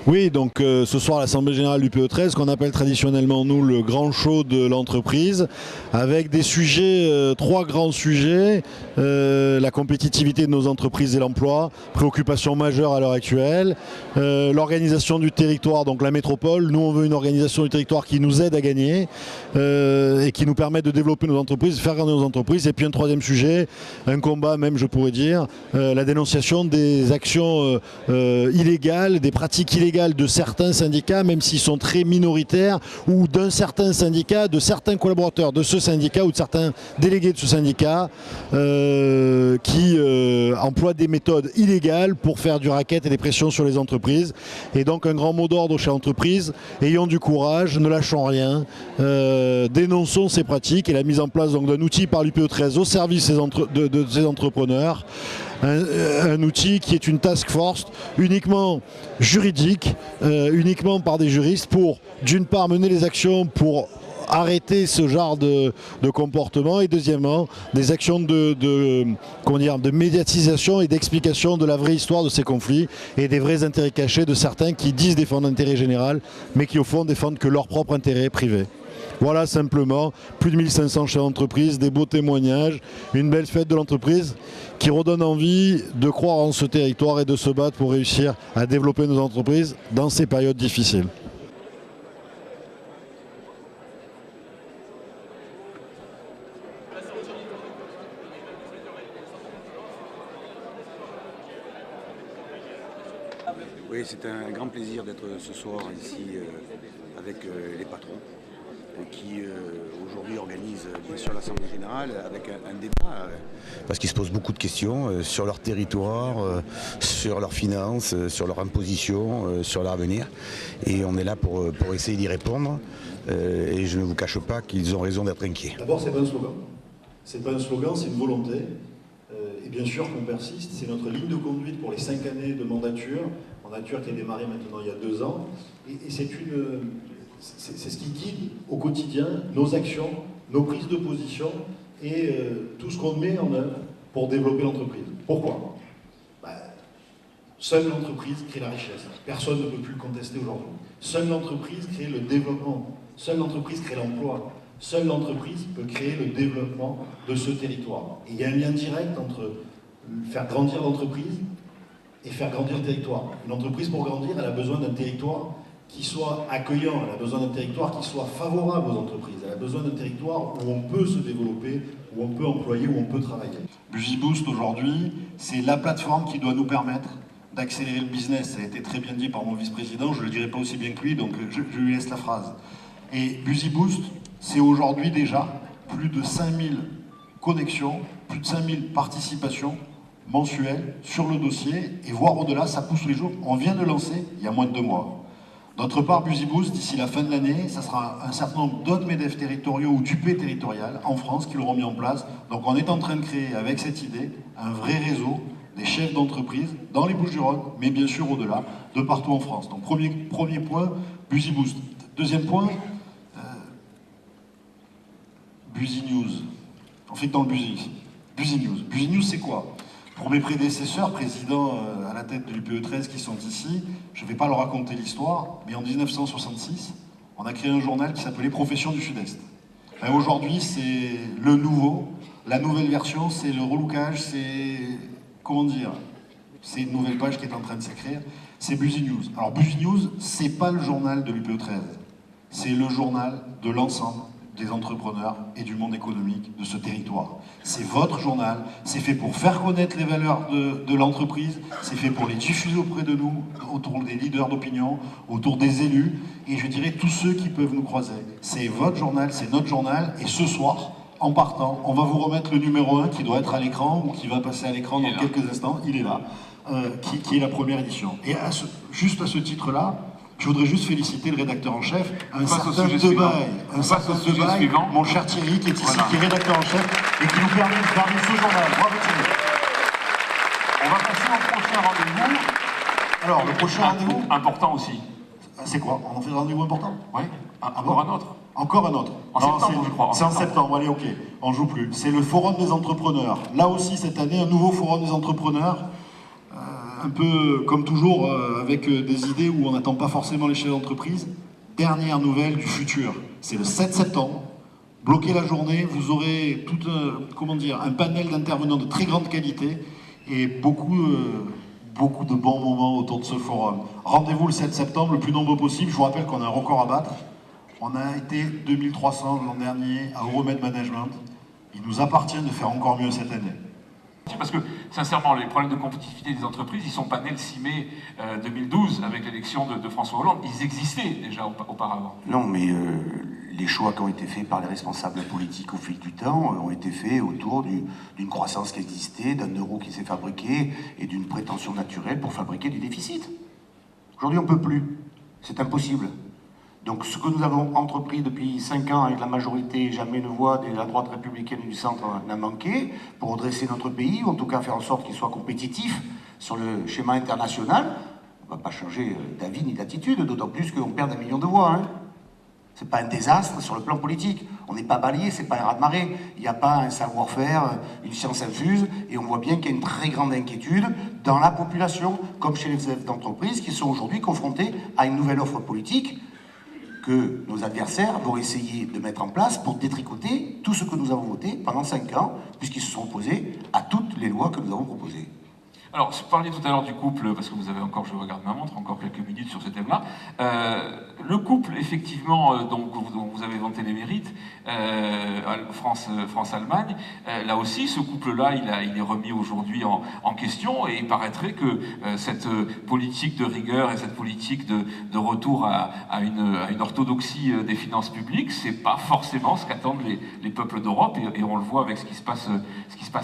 Oui, donc ce soir l'Assemblée Générale du PE13, qu'on appelle traditionnellement nous le grand show de l'entreprise, avec des sujets, trois grands sujets, la compétitivité de nos entreprises et l'emploi, préoccupation majeure à l'heure actuelle, l'organisation du territoire, donc la métropole. Nous on veut une organisation du territoire qui nous aide à gagner et qui nous permet de développer nos entreprises, faire grandir nos entreprises. Et puis un troisième sujet, un combat même je pourrais dire, la dénonciation des actions illégales, des pratiques illégales de certains syndicats, même s'ils sont très minoritaires, ou d'un certain syndicat, de certains collaborateurs de ce syndicat ou de certains délégués de ce syndicat qui emploient des méthodes illégales pour faire du racket et des pressions sur les entreprises. Et donc un grand mot d'ordre chez l'entreprise, ayons du courage, ne lâchons rien, dénonçons ces pratiques et la mise en place d'un outil par l'UPE13 au service de ces entrepreneurs. Un outil qui est une task force uniquement juridique, uniquement par des juristes pour, d'une part, mener les actions pour arrêter ce genre de comportement et deuxièmement, des actions de médiatisation et d'explication de la vraie histoire de ces conflits et des vrais intérêts cachés de certains qui disent défendre l'intérêt général mais qui au fond défendent que leur propre intérêt privé. Voilà simplement, plus de 1500 chefs d'entreprise, des beaux témoignages, une belle fête de l'entreprise qui redonne envie de croire en ce territoire et de se battre pour réussir à développer nos entreprises dans ces périodes difficiles. Oui, c'est un grand plaisir d'être ce soir ici avec les patrons qui aujourd'hui organisent bien sûr l'Assemblée Générale avec un débat. Parce qu'ils se posent beaucoup de questions sur leur territoire, sur leurs finances, sur leur imposition, sur leur avenir. Et on est là pour essayer d'y répondre. Et je ne vous cache pas qu'ils ont raison d'être inquiets. D'abord, c'est pas un slogan. C'est pas un slogan, c'est une volonté. Et bien sûr qu'on persiste. C'est notre ligne de conduite pour les 5 années de mandature qui a démarré maintenant il y a 2 ans. Et c'est ce qui guide au quotidien nos actions, nos prises de position et tout ce qu'on met en œuvre pour développer l'entreprise. Pourquoi ? Seule l'entreprise crée la richesse. Personne ne peut plus le contester aujourd'hui. Seule l'entreprise crée le développement. Seule l'entreprise crée l'emploi. Seule l'entreprise peut créer le développement de ce territoire. Et il y a un lien direct entre faire grandir l'entreprise et faire grandir le territoire. Une entreprise, pour grandir, elle a besoin d'un territoire qui soit accueillant, elle a besoin d'un territoire qui soit favorable aux entreprises, elle a besoin d'un territoire où on peut se développer, où on peut employer, où on peut travailler. BusyBoost aujourd'hui, c'est la plateforme qui doit nous permettre d'accélérer le business. Ça a été très bien dit par mon vice-président, je ne le dirai pas aussi bien que lui, donc je lui laisse la phrase. Et BusyBoost, c'est aujourd'hui déjà plus de 5000 connexions, plus de 5000 participations mensuelles sur le dossier, et voire au-delà, ça pousse tous les jours. On vient de lancer il y a moins de 2 mois. D'autre part, BusyBoost, d'ici la fin de l'année, ça sera un certain nombre d'autres MEDEF territoriaux ou d'UP territoriales en France qui l'auront mis en place. Donc on est en train de créer, avec cette idée, un vrai réseau des chefs d'entreprise dans les Bouches-du-Rhône, mais bien sûr au-delà, de partout en France. Donc premier point, BusyBoost. Deuxième point, Busy News. On fait que dans le Busy. Busy News. Busy News, c'est quoi ? Pour mes prédécesseurs, présidents à la tête de l'UPE13 qui sont ici, je ne vais pas leur raconter l'histoire, mais en 1966, on a créé un journal qui s'appelait Profession du Sud-Est. Aujourd'hui, c'est le nouveau, la nouvelle version, c'est le relookage, c'est, comment dire, c'est une nouvelle page qui est en train de s'écrire, c'est Busy News. Alors Busy News, c'est pas le journal de l'UPE13, c'est le journal de l'ensemble des entrepreneurs et du monde économique de ce territoire. C'est votre journal, c'est fait pour faire connaître les valeurs de l'entreprise, c'est fait pour les diffuser auprès de nous, autour des leaders d'opinion, autour des élus, et je dirais tous ceux qui peuvent nous croiser. C'est votre journal, c'est notre journal, et ce soir, en partant, on va vous remettre le numéro 1 qui doit être à l'écran, ou qui va passer à l'écran dans quelques instants, il est là, qui est la première édition. Et juste à ce titre-là, je voudrais juste féliciter le rédacteur en chef, un certain Debaille, mon cher Thierry, qui est ici, qui est rédacteur en chef, et qui nous permet de faire ce journal. Bravo Thierry. On va passer au prochain rendez-vous. Alors, le prochain rendez-vous important aussi. C'est quoi? On en fait un rendez-vous important? Oui, encore un autre. Encore un autre. En septembre, je crois. C'est en septembre, allez, ok. On joue plus. C'est le Forum des entrepreneurs. Là aussi, cette année, un nouveau Forum des entrepreneurs. un peu comme toujours, avec des idées où on n'attend pas forcément les chefs d'entreprise. Dernière nouvelle du futur, c'est le 7 septembre. Bloquez la journée, vous aurez tout un panel d'intervenants de très grande qualité et beaucoup de bons moments autour de ce forum. Rendez-vous le 7 septembre, le plus nombreux possible. Je vous rappelle qu'on a un record à battre. On a été 2300 l'an dernier à Euromed Management. Il nous appartient de faire encore mieux cette année. Parce que, sincèrement, les problèmes de compétitivité des entreprises, ils ne sont pas nés le 6 mai 2012 avec l'élection de François Hollande. Ils existaient déjà auparavant. Non, mais les choix qui ont été faits par les responsables politiques au fil du temps ont été faits autour d'une croissance qui existait, d'un euro qui s'est fabriqué et d'une prétention naturelle pour fabriquer du déficit. Aujourd'hui, on ne peut plus. C'est impossible. Donc ce que nous avons entrepris depuis 5 ans avec la majorité, jamais une voix de la droite républicaine et du centre n'a manqué, pour redresser notre pays, ou en tout cas faire en sorte qu'il soit compétitif sur le schéma international, on ne va pas changer d'avis ni d'attitude, d'autant plus qu'on perd 1 million de voix. Hein. C'est pas un désastre sur le plan politique. On n'est pas balayé, c'est pas un raz-de-marée. Il n'y a pas un savoir-faire, une science infuse, et on voit bien qu'il y a une très grande inquiétude dans la population, comme chez les chefs d'entreprise, qui sont aujourd'hui confrontés à une nouvelle offre politique que nos adversaires vont essayer de mettre en place pour détricoter tout ce que nous avons voté pendant 5 ans, puisqu'ils se sont opposés à toutes les lois que nous avons proposées. Alors, vous parliez tout à l'heure du couple, parce que vous avez encore, je regarde ma montre, encore quelques minutes sur ce thème-là. Le couple, effectivement, dont vous avez vanté les mérites, France-Allemagne, là aussi, ce couple-là, il est remis aujourd'hui en question, et il paraîtrait que cette politique de rigueur et cette politique de retour à une orthodoxie des finances publiques, c'est pas forcément ce qu'attendent les peuples d'Europe, et on le voit avec ce qui se passe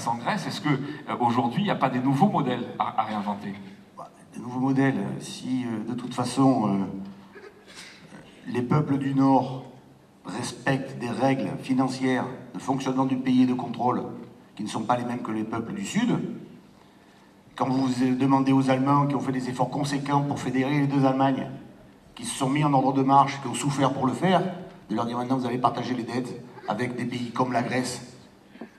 en Grèce. Est-ce que aujourd'hui, il n'y a pas des nouveaux modèles à réinventer? Des nouveaux modèles, si de toute façon les peuples du Nord respectent des règles financières de fonctionnement du pays et de contrôle qui ne sont pas les mêmes que les peuples du Sud, quand vous demandez aux Allemands qui ont fait des efforts conséquents pour fédérer les deux Allemagnes, qui se sont mis en ordre de marche, qui ont souffert pour le faire, de leur dire maintenant vous allez partager les dettes avec des pays comme la Grèce,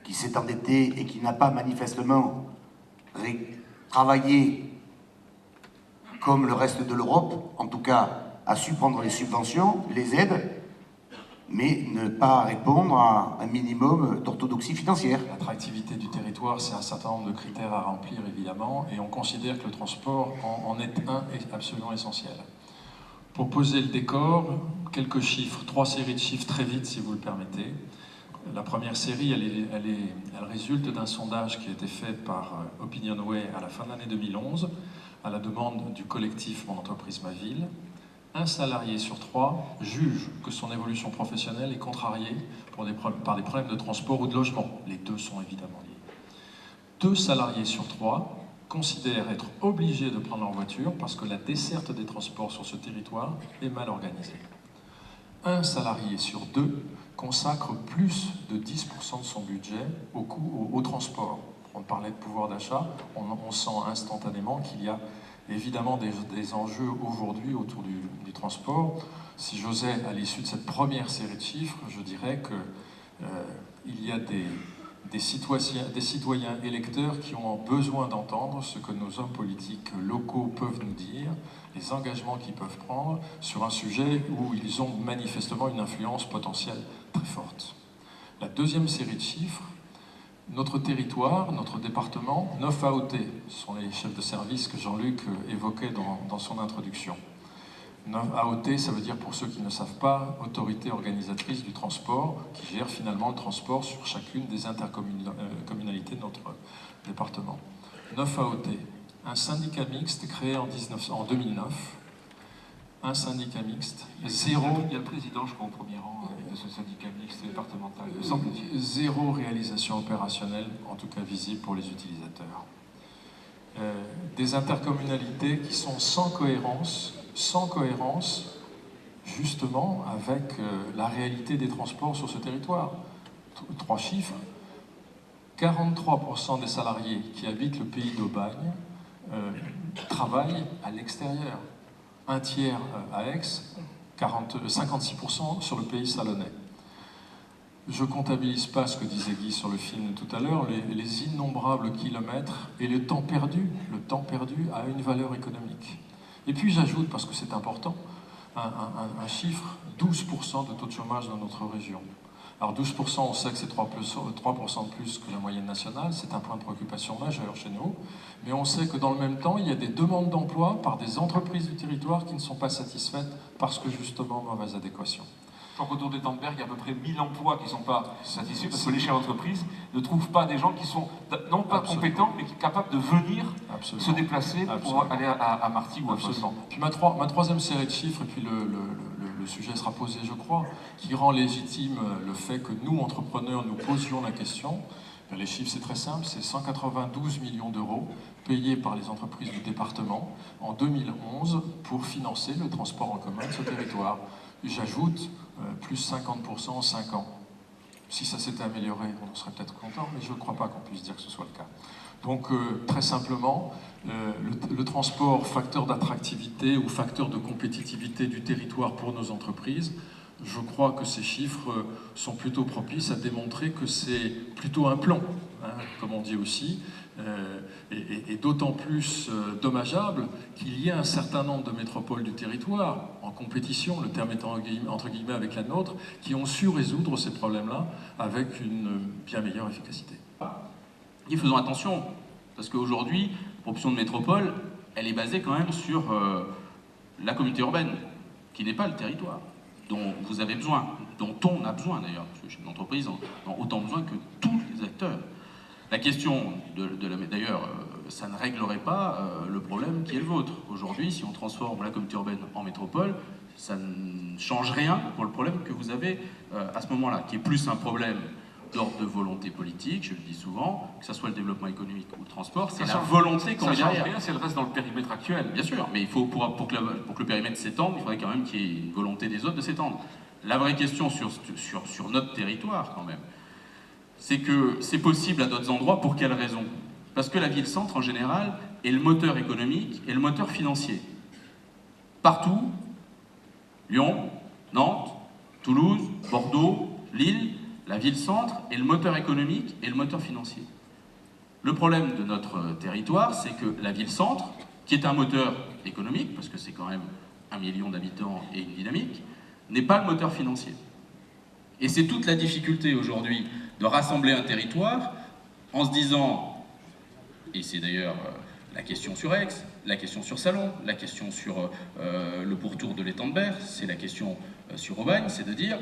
qui s'est endetté et qui n'a pas manifestement travaillé comme le reste de l'Europe, en tout cas a su prendre les subventions, les aides, mais ne pas répondre à un minimum d'orthodoxie financière. L'attractivité du territoire, c'est un certain nombre de critères à remplir évidemment, et on considère que le transport en est un absolument essentiel. Pour poser le décor, quelques chiffres, 3 séries de chiffres très vite si vous le permettez. La première série, elle résulte d'un sondage qui a été fait par Opinionway à la fin de l'année 2011, à la demande du collectif Mon entreprise, ma ville. Un salarié sur 3 juge que son évolution professionnelle est contrariée par des problèmes de transport ou de logement. Les deux sont évidemment liés. 2 salariés sur 3 considèrent être obligés de prendre leur voiture parce que la desserte des transports sur ce territoire est mal organisée. 1 salarié sur 2 consacre plus de 10% de son budget au transport. On parlait de pouvoir d'achat, on sent instantanément qu'il y a évidemment des enjeux aujourd'hui autour du transport. Si j'osais, à l'issue de cette première série de chiffres, je dirais qu'il y a des citoyens électeurs qui ont besoin d'entendre ce que nos hommes politiques locaux peuvent nous dire, les engagements qu'ils peuvent prendre sur un sujet où ils ont manifestement une influence potentielle très forte. La deuxième série de chiffres, notre territoire, notre département, 9 AOT, ce sont les chefs de service que Jean-Luc évoquait dans son introduction. 9 AOT, ça veut dire, pour ceux qui ne savent pas, autorité organisatrice du transport, qui gère finalement le transport sur chacune des intercommunalités de notre département. 9 AOT, un syndicat mixte créé en 2009, un syndicat mixte, zéro... Il y a le président, je crois, au premier rang de ce syndicat mixte départemental, semble-t-il. Zéro réalisation opérationnelle, en tout cas visible pour les utilisateurs. Des intercommunalités qui sont sans cohérence, justement, avec la réalité des transports sur ce territoire. 3 chiffres. 43% des salariés qui habitent le pays d'Aubagne travaillent à l'extérieur. 1 tiers à Aix, 56% sur le pays salonnais. Je comptabilise pas ce que disait Guy sur le film tout à l'heure, les innombrables kilomètres et le temps perdu a une valeur économique. Et puis j'ajoute, parce que c'est important, un chiffre, 12% de taux de chômage dans notre région. Alors 12%, on sait que c'est 3% de plus que la moyenne nationale, c'est un point de préoccupation majeur chez nous, mais on sait que dans le même temps, il y a des demandes d'emploi par des entreprises du territoire qui ne sont pas satisfaites parce que justement, mauvaise adéquation. Je crois qu'autour d'Étendberg, il y a à peu près 1000 emplois qui ne sont pas satisfaits parce que les chefs d'entreprise ne trouvent pas des gens qui sont non pas compétents, mais qui sont capables de venir se déplacer pour aller à Martigues ou à Fossan. Puis ma troisième série de chiffres, et puis le sujet sera posé, je crois, qui rend légitime le fait que nous, entrepreneurs, nous posions la question. Les chiffres, c'est très simple, c'est 192 millions d'euros payés par les entreprises du département en 2011 pour financer le transport en commun de ce territoire. J'ajoute plus 50% en 5 ans. Si ça s'était amélioré, on serait peut-être content, mais je ne crois pas qu'on puisse dire que ce soit le cas. Donc, très simplement, le transport, facteur d'attractivité ou facteur de compétitivité du territoire pour nos entreprises, je crois que ces chiffres sont plutôt propices à démontrer que c'est plutôt un plomb, hein, comme on dit aussi, et d'autant plus dommageable qu'il y a un certain nombre de métropoles du territoire, en compétition, le terme étant entre guillemets avec la nôtre, qui ont su résoudre ces problèmes-là avec une bien meilleure efficacité. Et faisons attention, parce qu'aujourd'hui, la propulsion de métropole, elle est basée quand même sur la communauté urbaine, qui n'est pas le territoire, dont vous avez besoin, dont on a besoin d'ailleurs, parce que une entreprise en a autant besoin que tous les acteurs. La question, d'ailleurs, ça ne réglerait pas le problème qui est le vôtre. Aujourd'hui, si on transforme la communauté urbaine en métropole, ça ne change rien pour le problème que vous avez à ce moment-là, qui est plus un problème d'ordre de volonté politique, je le dis souvent, que ce soit le développement économique ou le transport, c'est la volonté qu'on met derrière. Ça change rien si elle reste dans le périmètre actuel. Bien sûr, mais il faut, pour que le périmètre s'étende, il faudrait quand même qu'il y ait une volonté des autres de s'étendre. La vraie question sur notre territoire, quand même, c'est que c'est possible à d'autres endroits, pour quelles raisons? Parce que la ville-centre, en général, est le moteur économique et le moteur financier. Partout, Lyon, Nantes, Toulouse, Bordeaux, Lille, la ville-centre est le moteur économique et le moteur financier. Le problème de notre territoire, c'est que la ville-centre, qui est un moteur économique, parce que c'est quand même 1 million d'habitants et une dynamique, n'est pas le moteur financier. Et c'est toute la difficulté aujourd'hui de rassembler un territoire en se disant, et c'est d'ailleurs la question sur Aix, la question sur Salon, la question sur le pourtour de l'Étendberg, c'est la question sur Aubagne, c'est de dire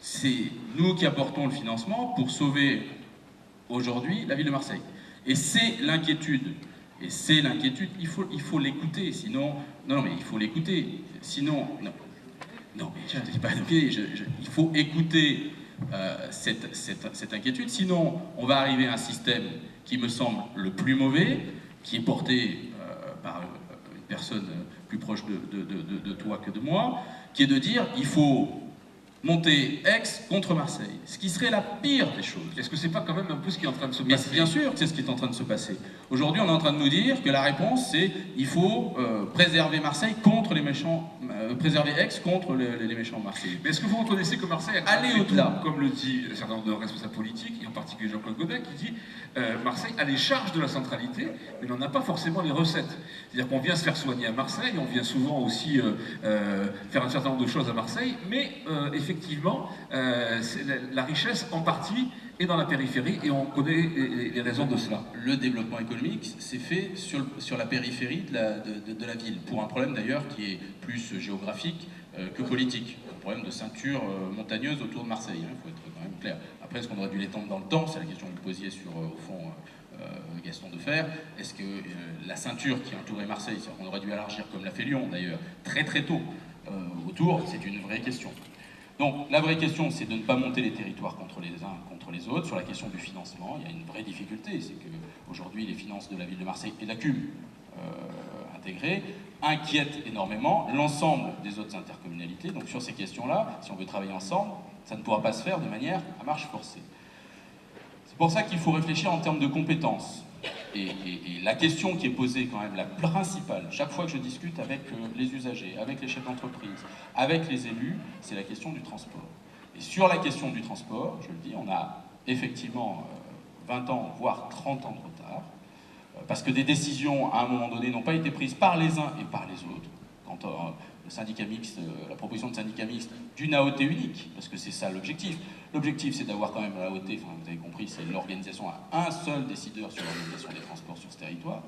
c'est nous qui apportons le financement pour sauver aujourd'hui la ville de Marseille. Et c'est l'inquiétude. Et c'est l'inquiétude, il faut l'écouter, sinon... Non, mais il faut l'écouter, sinon... Non, mais je ne dis pas il faut écouter cette inquiétude, sinon on va arriver à un système qui me semble le plus mauvais, qui est porté par une personne plus proche de toi que de moi, qui est de dire il faut monter Aix contre Marseille, ce qui serait la pire des choses. Est-ce que c'est pas quand même un peu ce qui est en train de se passer? Bien sûr que c'est ce qui est en train de se passer. Aujourd'hui, on est en train de nous dire que la réponse, c'est il faut préserver Marseille contre les méchants, préserver Aix contre les méchants Marseillais. Mais est-ce que vous reconnaissez que Marseille a aller au-delà, comme le dit un certain nombre de responsables politiques, et en particulier Jean-Claude Godin, qui dit Marseille a les charges de la centralité, mais n'en a pas forcément les recettes. C'est-à-dire qu'on vient se faire soigner à Marseille, on vient souvent aussi faire un certain nombre de choses à Marseille, mais effectivement, la richesse en partie est dans la périphérie et on connaît les raisons de cela. Le développement économique s'est fait sur la périphérie de la ville, pour un problème d'ailleurs qui est plus géographique que politique, un problème de ceinture montagneuse autour de Marseille, il faut être quand même clair. Après, est-ce qu'on aurait dû l'étendre dans le temps? C'est la question que vous posiez sur, au fond, Gaston Defferre. Est-ce que la ceinture qui entourait Marseille, c'est-à-dire qu'on aurait dû élargir comme l'a fait Lyon d'ailleurs, très très tôt autour, c'est une vraie question. Donc la vraie question, c'est de ne pas monter les territoires contre les uns contre les autres. Sur la question du financement, il y a une vraie difficulté, c'est qu'aujourd'hui les finances de la ville de Marseille et de la CUM intégrées inquiètent énormément l'ensemble des autres intercommunalités. Donc sur ces questions-là, si on veut travailler ensemble, ça ne pourra pas se faire de manière à marche forcée. C'est pour ça qu'il faut réfléchir en termes de compétences. Et la question qui est posée quand même, la principale, chaque fois que je discute avec les usagers, avec les chefs d'entreprise, avec les élus, c'est la question du transport. Et sur la question du transport, je le dis, on a effectivement 20 ans, voire 30 ans de retard, parce que des décisions, à un moment donné, n'ont pas été prises par les uns et par les autres. Quand le syndicat mixte, la proposition de syndicat mixte d'une AOT unique, parce que c'est ça l'objectif. L'objectif, c'est d'avoir quand même l'AOT, enfin, vous avez compris, c'est l'organisation à un seul décideur sur l'organisation des transports sur ce territoire,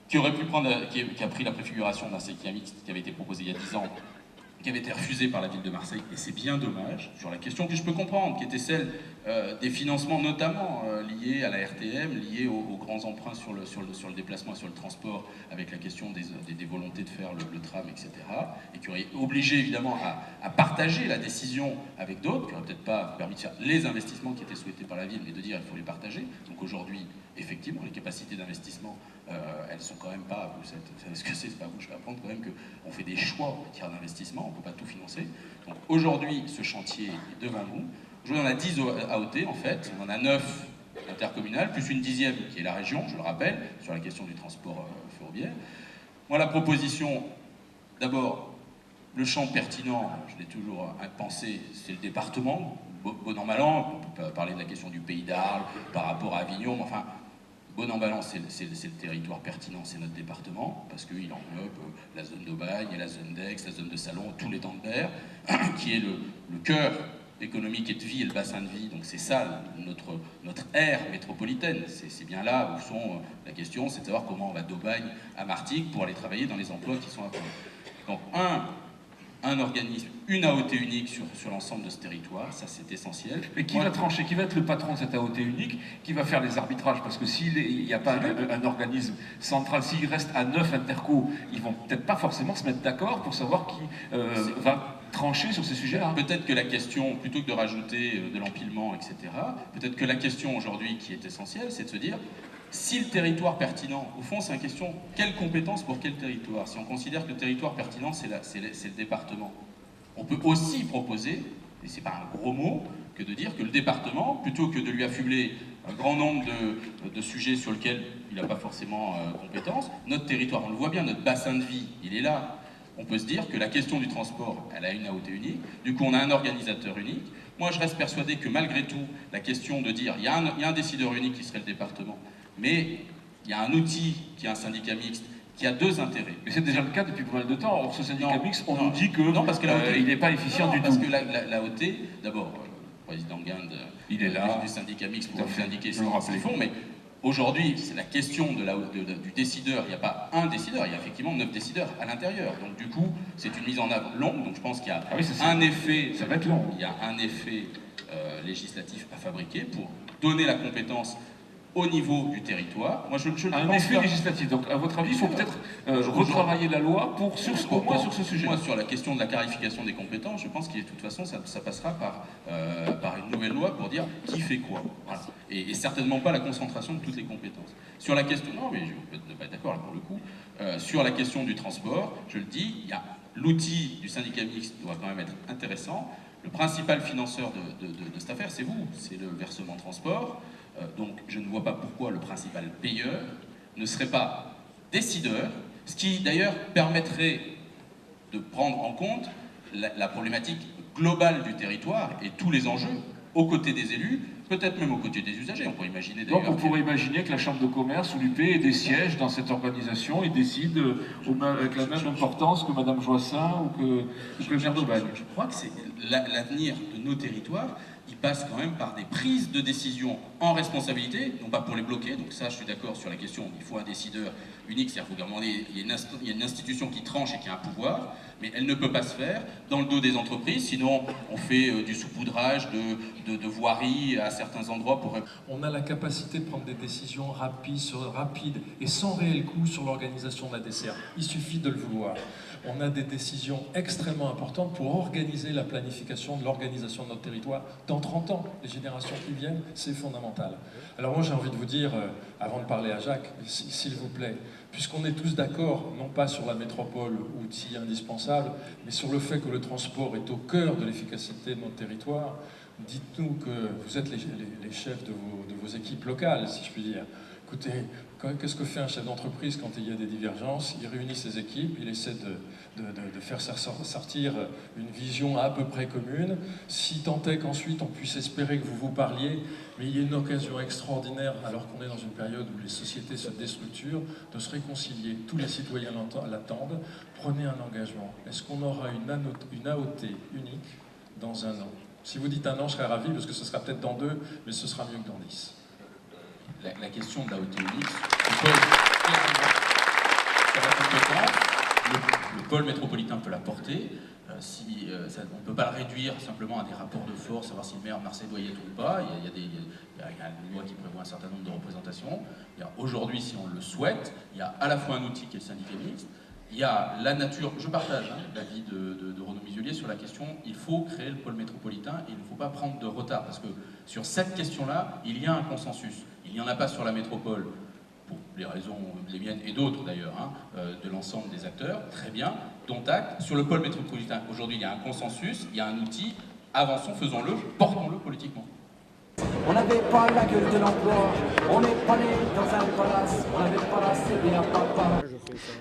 qui aurait pu prendre, qui a pris la préfiguration d'un syndicat mixte qui avait été proposé il y a 10 ans, qui avait été refusé par la ville de Marseille, et c'est bien dommage, sur la question que je peux comprendre, qui était celle des financements notamment liés à la RTM, liés aux grands emprunts sur le déplacement et sur le transport, avec la question des volontés de faire le tram, etc., et qui aurait obligé évidemment à partager la décision avec d'autres, qui n'aurait peut-être pas permis de faire les investissements qui étaient souhaités par la ville, mais de dire il faut les partager. Donc aujourd'hui, effectivement, les capacités d'investissement, elles sont quand même pas, vous savez ce que c'est pas vous, je vais apprendre quand même qu'on fait des choix en matière d'investissement, on ne peut pas tout financer. Donc aujourd'hui, ce chantier est devant nous. Aujourd'hui, on a 10 AOT en fait, on en a 9 intercommunales, plus une 10e qui est la région, je le rappelle, sur la question du transport ferroviaire. Moi, la proposition, d'abord, le champ pertinent, je l'ai toujours pensé, c'est le département, bon an, mal an, on peut parler de la question du Pays d'Arles par rapport à Avignon, mais enfin, bon an, mal an, c'est le territoire pertinent, c'est notre département, parce qu'il englobe la zone d'Aubagne, la zone d'Aix, la zone de Salon, tous les temps de Berre, qui est le cœur économique et de vie et le bassin de vie, donc c'est ça notre aire métropolitaine, c'est bien là où sont la question, c'est de savoir comment on va d'Aubagne à Martigues pour aller travailler dans les emplois qui sont à Paris. Donc un organisme, une AOT unique sur l'ensemble de ce territoire, ça c'est essentiel. Mais qui va trancher, qui va être le patron de cette AOT unique, qui va faire les arbitrages? Parce que s'il n'y a pas un organisme central, s'il reste à 9 intercos, ils vont peut-être pas forcément se mettre d'accord pour savoir qui va trancher sur ces sujets-là. Peut-être que la question, plutôt que de rajouter de l'empilement, etc., peut-être que la question aujourd'hui qui est essentielle, c'est de se dire, si le territoire pertinent, au fond c'est une question, quelle compétence pour quel territoire? Si on considère que le territoire pertinent c'est le département, on peut aussi proposer, et c'est pas un gros mot, que de dire que le département, plutôt que de lui affubler un grand nombre de sujets sur lesquels il n'a pas forcément compétence, notre territoire, on le voit bien, notre bassin de vie, il est là. On peut se dire que la question du transport, elle a une AOT unique, du coup on a un organisateur unique. Moi je reste persuadé que malgré tout, la question de dire, il y a un décideur unique qui serait le département, mais il y a un outil qui est un syndicat mixte, qui a deux intérêts. Mais c'est déjà le cas depuis pas mal de temps. Or, ce syndicat mixte, on nous dit que non, parce que il n'est pas efficient du tout. Parce que l'AOT, d'abord, le président Guinde, il est là, du syndicat mixte pour vous indiquer ce qu'ils font, font, mais aujourd'hui, c'est la question du décideur. Il n'y a pas un décideur, il y a effectivement 9 décideurs à l'intérieur. Donc du coup, c'est une mise en œuvre longue. Donc je pense qu'il y a un effet, ça va être long. Il y a un effet législatif à fabriquer pour donner la compétence au niveau du territoire. Moi, un effet législatif. Donc, à votre avis, il faut peut-être retravailler la loi au moins sur ce sujet. Moi, sur la question de la clarification des compétences, je pense que de toute façon, ça passera par une nouvelle loi pour dire qui fait quoi. Voilà. Et certainement pas la concentration de toutes les compétences. Sur la question, non, mais je ne peux pas être d'accord là pour le coup. Sur la question du transport, je le dis, il y a l'outil du syndicat mixte doit quand même être intéressant. Le principal financeur de cette affaire, c'est vous, c'est le versement transport. Donc je ne vois pas pourquoi le principal payeur ne serait pas décideur, ce qui d'ailleurs permettrait de prendre en compte la problématique globale du territoire et tous les enjeux aux côtés des élus, peut-être même aux côtés des usagers. On pourrait imaginer d'ailleurs. Donc on pourrait imaginer que la Chambre de commerce ou l'UP ait des sièges dans cette organisation et décide avec la même importance que Mme Joissin ou que le maire d'Aubagne. Je crois que c'est l'avenir de nos territoires. Il passe quand même par des prises de décision en responsabilité, non pas pour les bloquer, donc ça je suis d'accord sur la question, il faut un décideur unique, c'est-à-dire qu'il y a une institution qui tranche et qui a un pouvoir, mais elle ne peut pas se faire dans le dos des entreprises, sinon on fait du saupoudrage de voirie à certains endroits pour... On a la capacité de prendre des décisions rapides et sans réel coût sur l'organisation de la desserte. Il suffit de le vouloir. On a des décisions extrêmement importantes pour organiser la planification de l'organisation de notre territoire dans 30 ans. Les générations qui viennent, c'est fondamental. Alors moi j'ai envie de vous dire, avant de parler à Jacques, s'il vous plaît, puisqu'on est tous d'accord, non pas sur la métropole, outil indispensable, mais sur le fait que le transport est au cœur de l'efficacité de notre territoire, dites-nous que vous êtes les chefs de vos équipes locales, si je puis dire, Écoutez, qu'est-ce que fait un chef d'entreprise quand il y a des divergences? Il réunit ses équipes, il essaie de faire sortir une vision à peu près commune. Si tant est qu'ensuite on puisse espérer que vous vous parliez, mais il y a une occasion extraordinaire, alors qu'on est dans une période où les sociétés se déstructurent, de se réconcilier. Tous les citoyens l'attendent. Prenez un engagement. Est-ce qu'on aura une AOT unique dans 1 an? Si vous dites 1 an, je serais ravi, parce que ce sera peut-être dans 2, mais ce sera mieux que dans 10. La question de la haute unique se pose clairement sur la compétence. Le pôle métropolitain peut la porter. On ne peut pas le réduire simplement à des rapports de force, savoir si le maire Marseille doit y être ou pas. Il y a une loi qui prévoit un certain nombre de représentations. Aujourd'hui, si on le souhaite, il y a à la fois un outil qui est le syndicat mixte. Il y a la nature, je partage l'avis de Renaud Muselier sur la question, il faut créer le pôle métropolitain et il ne faut pas prendre de retard, parce que sur cette question-là, il y a un consensus. Il n'y en a pas sur la métropole, pour les raisons, les miennes et d'autres d'ailleurs, de l'ensemble des acteurs, très bien, dont acte. Sur le pôle métropolitain, aujourd'hui il y a un consensus, il y a un outil, avançons, faisons-le, portons-le politiquement. On n'avait pas la gueule de l'emploi, on n'est pas né dans un palace, on n'avait pas la CV à papa.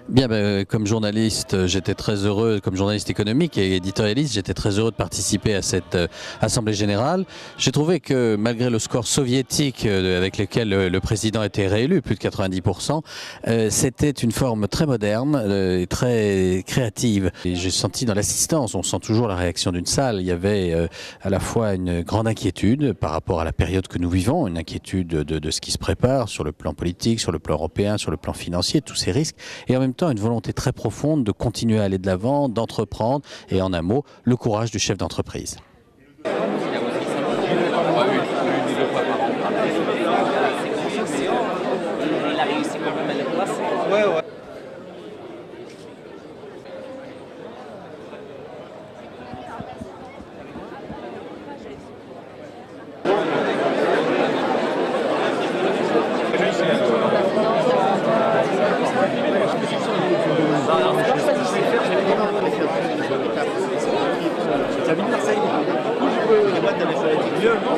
Bien, comme journaliste, j'étais très heureux, comme journaliste économique et éditorialiste, j'étais très heureux de participer à cette Assemblée Générale. J'ai trouvé que malgré le score soviétique avec lequel le président a été réélu, plus de 90%, c'était une forme très moderne et très créative. Et j'ai senti dans l'assistance, on sent toujours la réaction d'une salle, il y avait à la fois une grande inquiétude par rapport à la période que nous vivons, une inquiétude de ce qui se prépare sur le plan politique, sur le plan européen, sur le plan financier, tous ces risques, et en même temps une volonté très profonde de continuer à aller de l'avant, d'entreprendre, et en un mot, le courage du chef d'entreprise. Il a réussi quand même à le placer. Ouais. J'habite Marseille. Je peux.